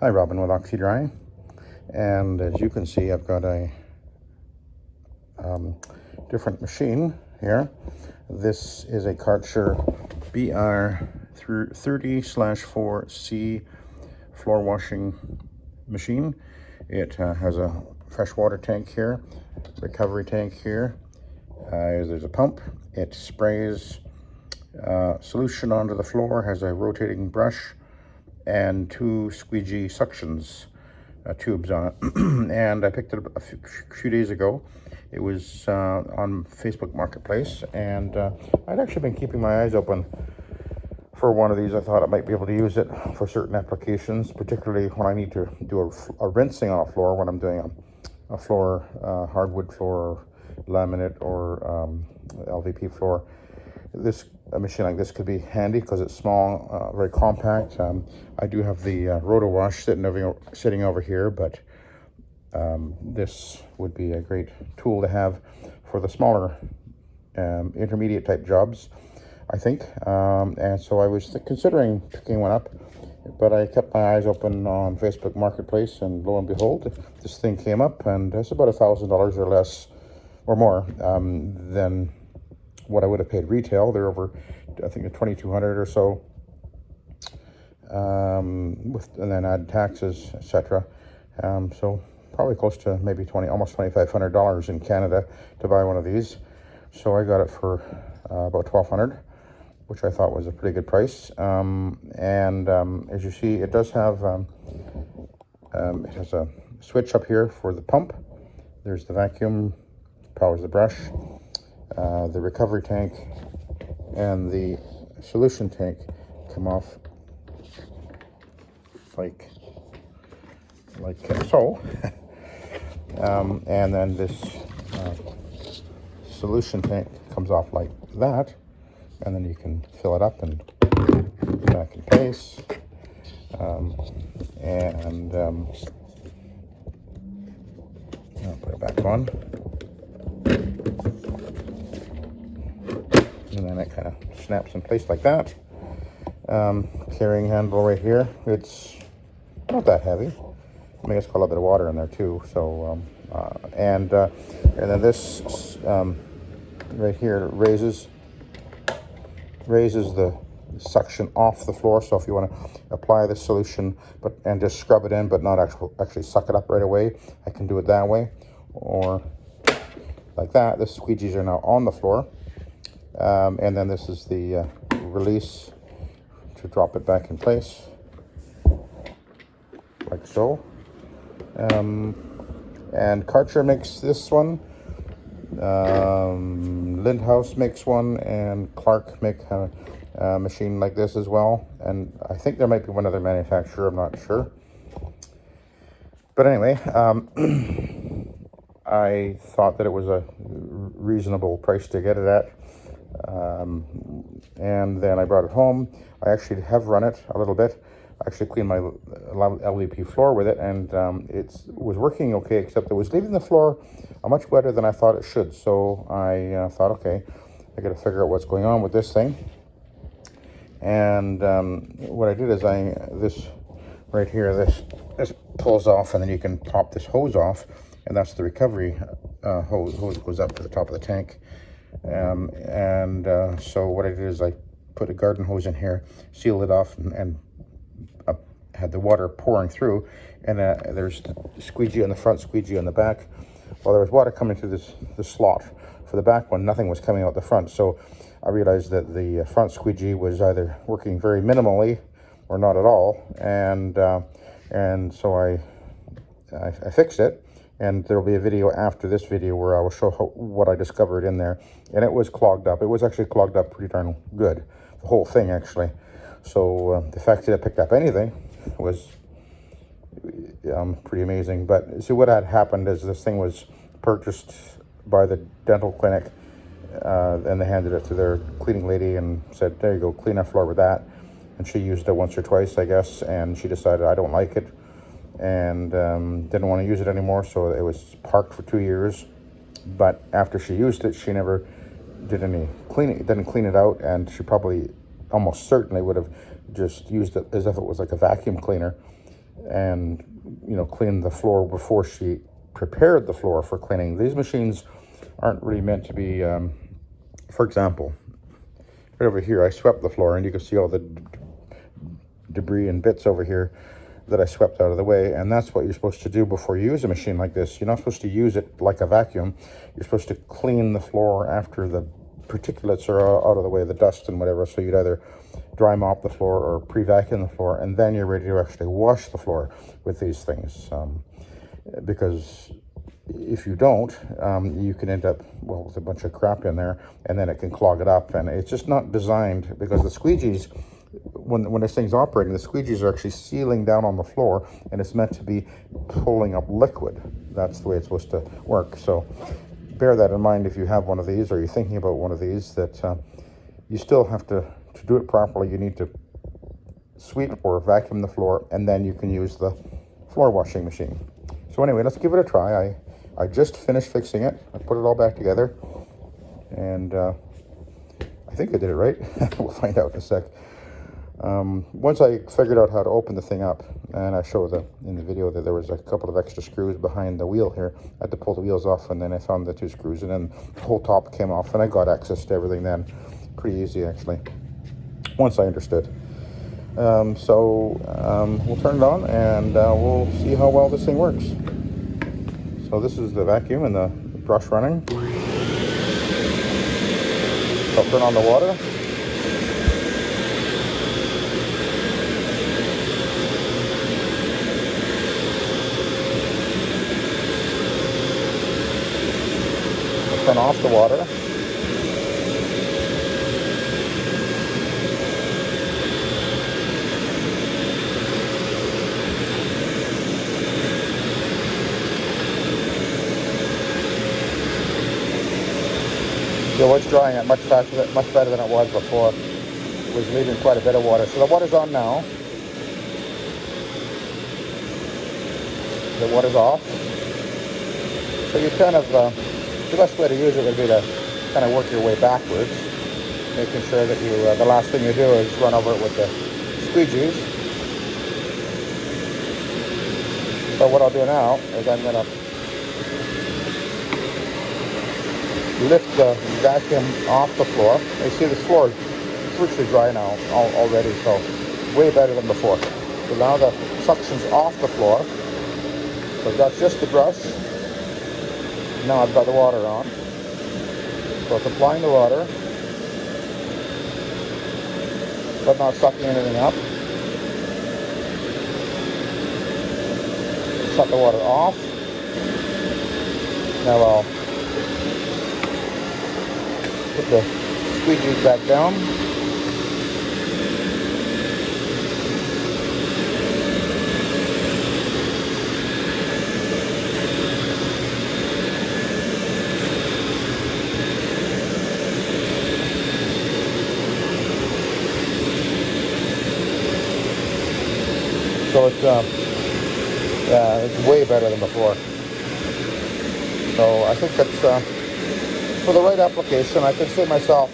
Hi, Robin with Oxy-Dry, and as you can see, I've got a different machine here. This is a Karcher BR 30/4C floor washing machine. It has a freshwater tank here, recovery tank here. There's a pump. It sprays solution onto the floor, has a rotating brush, and two squeegee suctions tubes on it. And I picked it up a few days ago. It was on Facebook Marketplace, and I'd actually been keeping my eyes open for one of these. I thought I might be able to use it for certain applications, particularly when I need to do a rinsing on a floor, when I'm doing a floor, hardwood floor, laminate, or LVP floor. A machine like this could be handy because it's small, very compact. I do have the roto wash sitting over here, but this would be a great tool to have for the smaller intermediate type jobs, I think. And so I was considering picking one up, but I kept my eyes open on Facebook Marketplace, and lo and behold, this thing came up, and it's about $1,000 or less or more than what I would have paid retail. They're over, I think, $2,200 or so, and then add taxes, etc. So probably close to maybe almost $2,500 in Canada to buy one of these. So I got it for about $1,200, which I thought was a pretty good price. As you see, it does have it has a switch up here for the pump. There's the vacuum, powers the brush. The recovery tank and the solution tank come off like so. And then this solution tank comes off like that, and then you can fill it up and back in place. I'll put it back on. And then it kind of snaps in place like that. Carrying handle right here. It's not that heavy. I mean, it's got a little bit of water in there too. So, and then this right here raises the suction off the floor. So if you want to apply the solution and just scrub it in, but not actually suck it up right away, I can do it that way, or like that. The squeegees are now on the floor. And then this is the release to drop it back in place, like so. And Karcher makes this one, Lindhouse makes one, and Clark make a machine like this as well. And I think there might be one other manufacturer, I'm not sure. But anyway, I thought that it was a reasonable price to get it at. And then I brought it home. I actually have run it a little bit. I actually cleaned my LVP floor with it, and it was working okay, except it was leaving the floor much wetter than I thought it should. So I thought, okay, I got to figure out what's going on with this thing. And what I did is this right here, this pulls off, and then you can pop this hose off, and that's the recovery hose. Hose goes up to the top of the tank. So what I did is I put a garden hose in here, sealed it off, and had the water pouring through. And there's the squeegee on the front, squeegee on the back. Well, there was water coming through the slot. For the back one, nothing was coming out the front. So I realized that the front squeegee was either working very minimally or not at all. And so I fixed it. And there will be a video after this video where I will show what I discovered in there. And it was clogged up. It was actually clogged up pretty darn good. The whole thing, actually. So the fact that it picked up anything was pretty amazing. But see, what had happened is this thing was purchased by the dental clinic. And they handed it to their cleaning lady and said, there you go, clean our floor with that. And she used it once or twice, I guess. And she decided, I don't like it. And didn't want to use it anymore, so it was parked for 2 years. But after she used it, she never did any cleaning. Didn't clean it out, and she probably almost certainly would have just used it as if it was like a vacuum cleaner. and, you know, clean the floor before she prepared the floor for cleaning. These machines aren't really meant to be, for example, right over here, I swept the floor, and you can see all the debris and bits over here that I swept out of the way. And that's what you're supposed to do before you use a machine like this. You're not supposed to use it like a vacuum. You're supposed to clean the floor after the particulates are out of the way, the dust and whatever. So you'd either dry mop the floor or pre-vacuum the floor, and then you're ready to actually wash the floor with these things. Because if you don't, you can end up, well, with a bunch of crap in there, and then it can clog it up. And it's just not designed, because the squeegees, when this thing's operating, the squeegees are actually sealing down on the floor, and it's meant to be pulling up liquid. That's the way it's supposed to work. So bear that in mind if you have one of these, or you're thinking about one of these, that you still have to do it properly. You need to sweep or vacuum the floor, and then you can use the floor washing machine. So anyway, let's give it a try. I just finished fixing it. I put it all back together, and I think I did it right. We'll find out in a sec. Once I figured out how to open the thing up, and I showed in the video that there was a couple of extra screws behind the wheel here. I had to pull the wheels off, and then I found the 2 screws, and then the whole top came off, and I got access to everything then. Pretty easy, actually, once I understood. We'll turn it on, and we'll see how well this thing works. So this is the vacuum and the brush running. I'll turn on the water. I'll turn off the water. So it's drying it much faster, much better than it was before. It was leaving quite a bit of water. So the water's on now. The water's off. So you kind of, the best way to use it would be to kind of work your way backwards, making sure that you, the last thing you do is run over it with the squeegees. So what I'll do now is I'm going to lift the vacuum off the floor. You see the floor is virtually dry now already, so way better than before. So now the suction's off the floor. So I've got just the brush. Now I've got the water on. So it's applying the water, but not sucking anything up. Shut the water off. Now I'll put the squeegees back down. So it's way better than before. So I think that's for the right application. I can see myself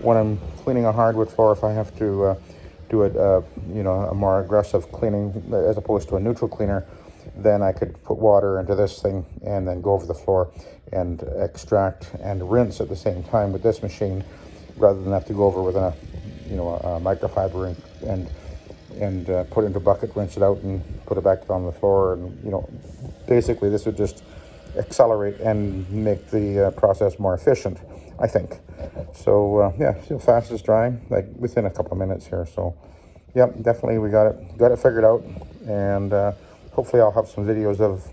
when I'm cleaning a hardwood floor, if I have to do a more aggressive cleaning as opposed to a neutral cleaner, then I could put water into this thing and then go over the floor and extract and rinse at the same time with this machine, rather than have to go over with a microfiber and put it into a bucket, rinse it out, and put it back on the floor. And basically this would just accelerate and make the process more efficient, I think. So yeah, see how fast it's drying, like within a couple of minutes here. So yeah, definitely we got it figured out, and hopefully I'll have some videos of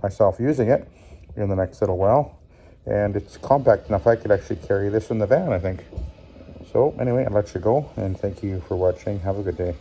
myself using it in the next little while. And it's compact enough I could actually carry this in the van, I think. So anyway, I'll let you go, and thank you for watching. Have a good day.